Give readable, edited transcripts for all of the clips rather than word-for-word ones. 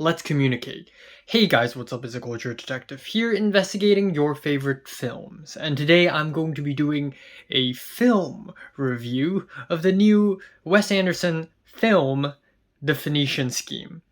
let's communicate. Hey guys, what's up? It's a Culture Detective here investigating your favorite films. And today I'm going to be doing a film review of the new Wes Anderson film, The Phoenician Scheme.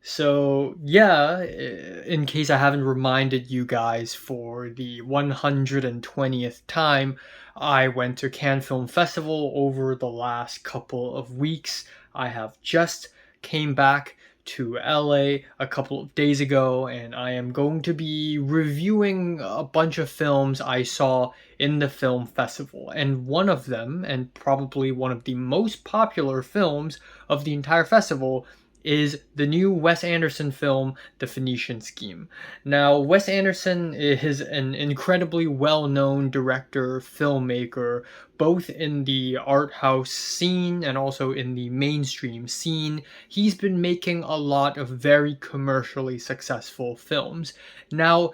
So, yeah, in case I haven't reminded you guys for the 120th time, I went to Cannes Film Festival over the last couple of weeks. I have just came back to LA a couple of days ago, and I am going to be reviewing a bunch of films I saw in the film festival. And one of them, and probably one of the most popular films of the entire festival, is the new Wes Anderson film, The Phoenician Scheme. Now, Wes Anderson is an incredibly well-known director, filmmaker, both in the art house scene and also in the mainstream scene. He's been making a lot of very commercially successful films. Now,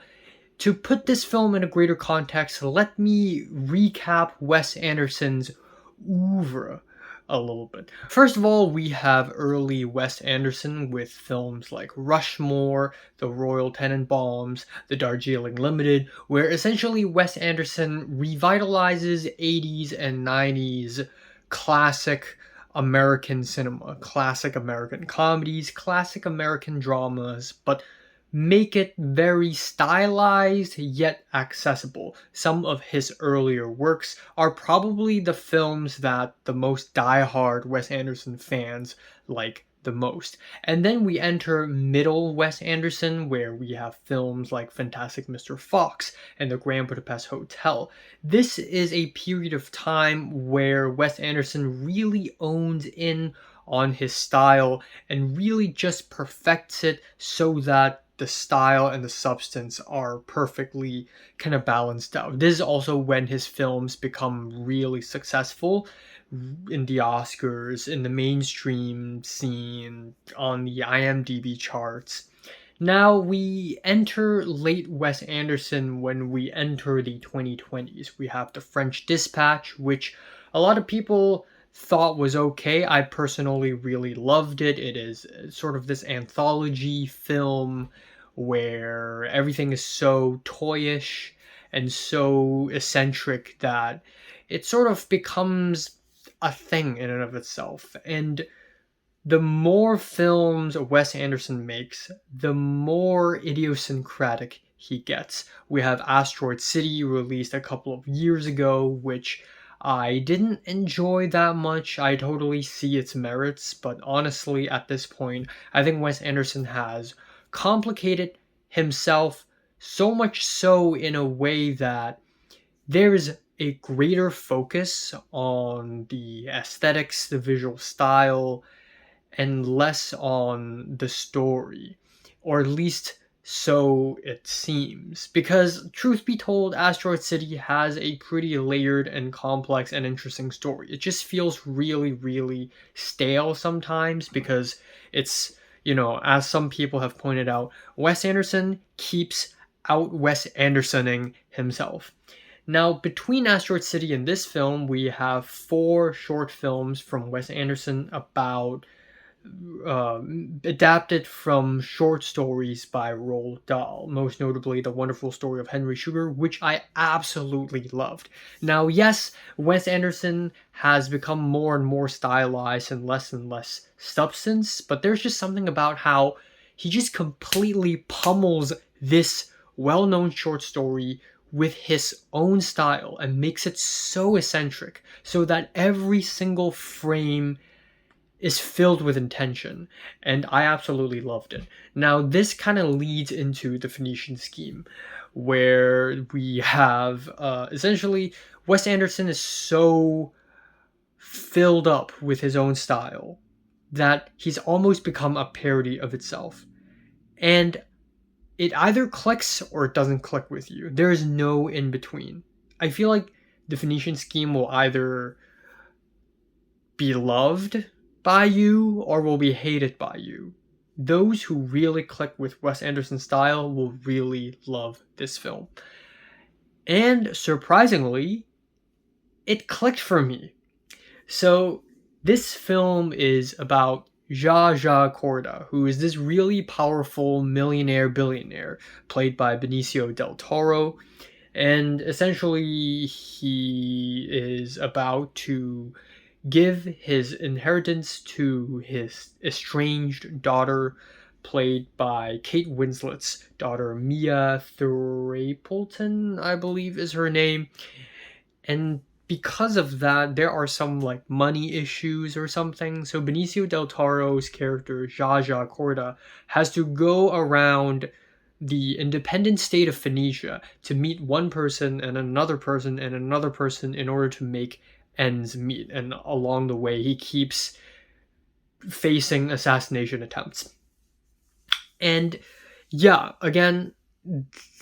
to put this film in a greater context, let me recap Wes Anderson's oeuvre a little bit. First of all, we have early Wes Anderson with films like Rushmore, The Royal Tenenbaums, The Darjeeling Limited, where essentially Wes Anderson revitalizes 80s and 90s classic American cinema, classic American comedies, classic American dramas, but make it very stylized yet accessible. Some of his earlier works are probably the films that the most die-hard Wes Anderson fans like the most. And then we enter middle Wes Anderson, where we have films like Fantastic Mr. Fox and The Grand Budapest Hotel. This is a period of time where Wes Anderson really owns in on his style and really just perfects it so that the style and the substance are perfectly kind of balanced out. This is also when his films become really successful in the Oscars, in the mainstream scene, on the IMDb charts. Now we enter late Wes Anderson when we enter the 2020s. We have The French Dispatch, which a lot of people thought was okay. I personally really loved it. It is sort of this anthology film where everything is so toyish and so eccentric that it sort of becomes a thing in and of itself. And the more films Wes Anderson makes, the more idiosyncratic he gets. We have Asteroid City, released a couple of years ago, which I didn't enjoy that much. I totally see its merits, but honestly, at this point, I think Wes Anderson has complicated himself so much so in a way that there's a greater focus on the aesthetics, the visual style, and less on the story, or at least so it seems. Because, truth be told, Asteroid City has a pretty layered and complex and interesting story. It just feels really, really stale sometimes because it's, as some people have pointed out, Wes Anderson keeps out Wes Andersoning himself. Now, between Asteroid City and this film, we have 4 short films from Wes Anderson about adapted from short stories by Roald Dahl, most notably The Wonderful Story of Henry Sugar, which I absolutely loved. Now, yes, Wes Anderson has become more and more stylized and less substance, but there's just something about how he just completely pummels this well-known short story with his own style and makes it so eccentric so that every single frame is filled with intention, and I absolutely loved it. Now, this kind of leads into the Phoenician Scheme, where we have essentially Wes Anderson is so filled up with his own style that he's almost become a parody of itself. And it either clicks or it doesn't click with you. There is no in between. I feel like the Phoenician Scheme will either be loved by you or will be hated by you. Those who really click with Wes Anderson's style will really love this film. And surprisingly, it clicked for me. So this film is about Zsa Corda, who is this really powerful millionaire billionaire played by Benicio del Toro. And essentially, he is about to give his inheritance to his estranged daughter, played by Kate Winslet's daughter, Mia Thrapleton, I believe is her name. And because of that, there are some like money issues or something. So Benicio del Toro's character, Zsa Corda, has to go around the independent state of Phoenicia to meet one person and another person and another person in order to make ends meet. And along the way, he keeps facing assassination attempts. And yeah, again,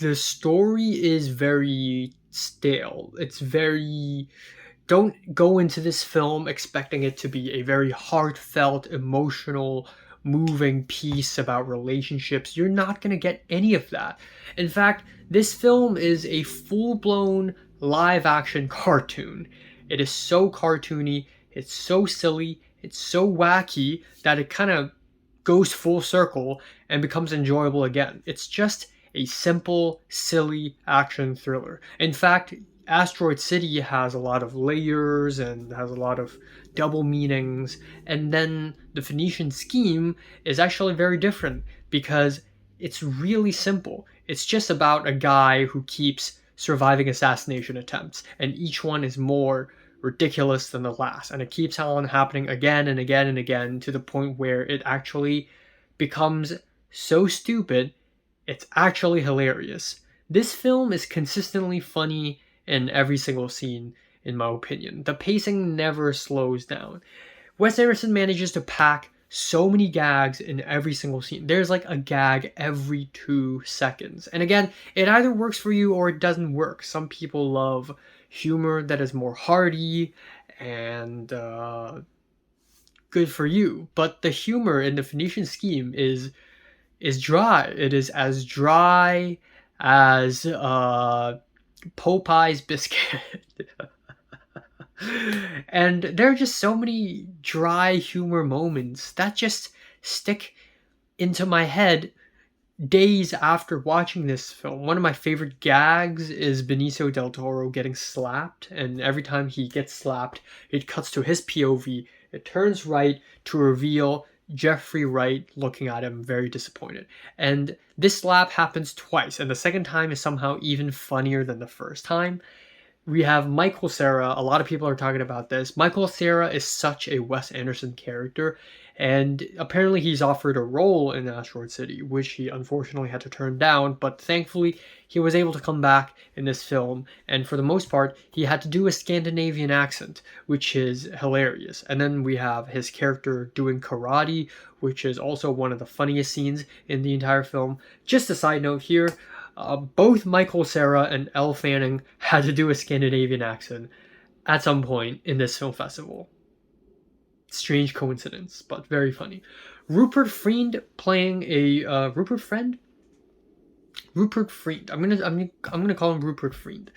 the story is very stale. It's very. Don't go into this film expecting it to be a very heartfelt, emotional, moving piece about relationships. You're not going to get any of that. In fact, this film is a full blown live action cartoon. It is so cartoony, it's so silly, it's so wacky that it kind of goes full circle and becomes enjoyable again. It's just a simple, silly action thriller. In fact, Asteroid City has a lot of layers and has a lot of double meanings, and then the Phoenician scheme is actually very different because it's really simple. It's just about a guy who keeps surviving assassination attempts, and each one is more ridiculous than the last, and it keeps on happening again and again and again to the point where it actually becomes so stupid it's actually hilarious. This film is consistently funny in every single scene, in my opinion. The pacing never slows down. Wes Anderson manages to pack so many gags in every single scene. There's like a gag every 2 seconds. And again, it either works for you or it doesn't work. Some people love humor that is more hearty and good for you. But the humor in the Phoenician scheme is dry. It is as dry as Popeye's biscuit. And there are just so many dry humor moments that just stick into my head days after watching this film. One of my favorite gags is Benicio del Toro getting slapped, and every time he gets slapped, it cuts to his POV. It turns right to reveal Jeffrey Wright looking at him very disappointed. And this slap happens twice, and the second time is somehow even funnier than the first time. We have Michael Cera. A lot of people are talking about this. Michael Cera is such a Wes Anderson character, and apparently he's offered a role in Asteroid City, which he unfortunately had to turn down, but thankfully he was able to come back in this film, and for the most part, he had to do a Scandinavian accent, which is hilarious. And then we have his character doing karate, which is also one of the funniest scenes in the entire film. Just a side note here, both Michael Cera and Elle Fanning had to do a Scandinavian accent at some point in this film festival. Strange coincidence, but very funny. Rupert Friend playing a Rupert Friend. I'm gonna call him Rupert Friend.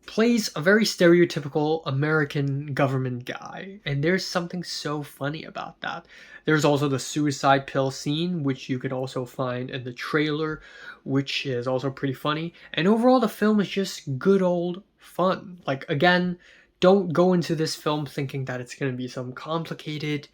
Plays a very stereotypical American government guy, and there's something so funny about that. There's also the suicide pill scene, which you can also find in the trailer, which is also pretty funny. And overall, the film is just good old fun. Like, again, don't go into this film thinking that it's going to be some complicated,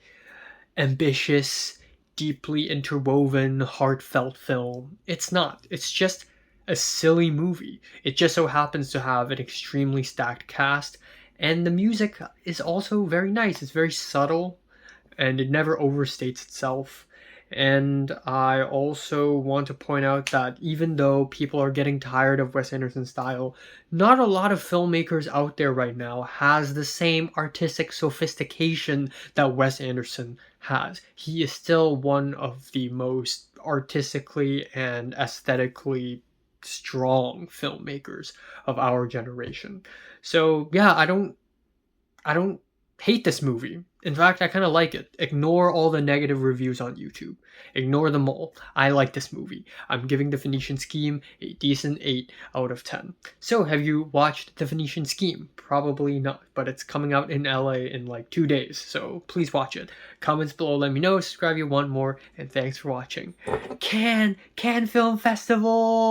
ambitious, deeply interwoven, heartfelt film. It's not. It's just a silly movie. It just so happens to have an extremely stacked cast, and the music is also very nice. It's very subtle, and it never overstates itself. And I also want to point out that even though people are getting tired of Wes Anderson's style, not a lot of filmmakers out there right now has the same artistic sophistication that Wes Anderson has. He is still one of the most artistically and aesthetically strong filmmakers of our generation. So yeah, I don't hate this movie. In fact, I kind of like it. Ignore all the negative reviews on YouTube. Ignore them all. I like this movie. I'm giving The Phoenician Scheme a decent 8 out of 10. So, have you watched The Phoenician Scheme? Probably not, but it's coming out in LA in like 2 days, so please watch it. Comments below, let me know, subscribe if you want more, and thanks for watching. Cannes Film Festival!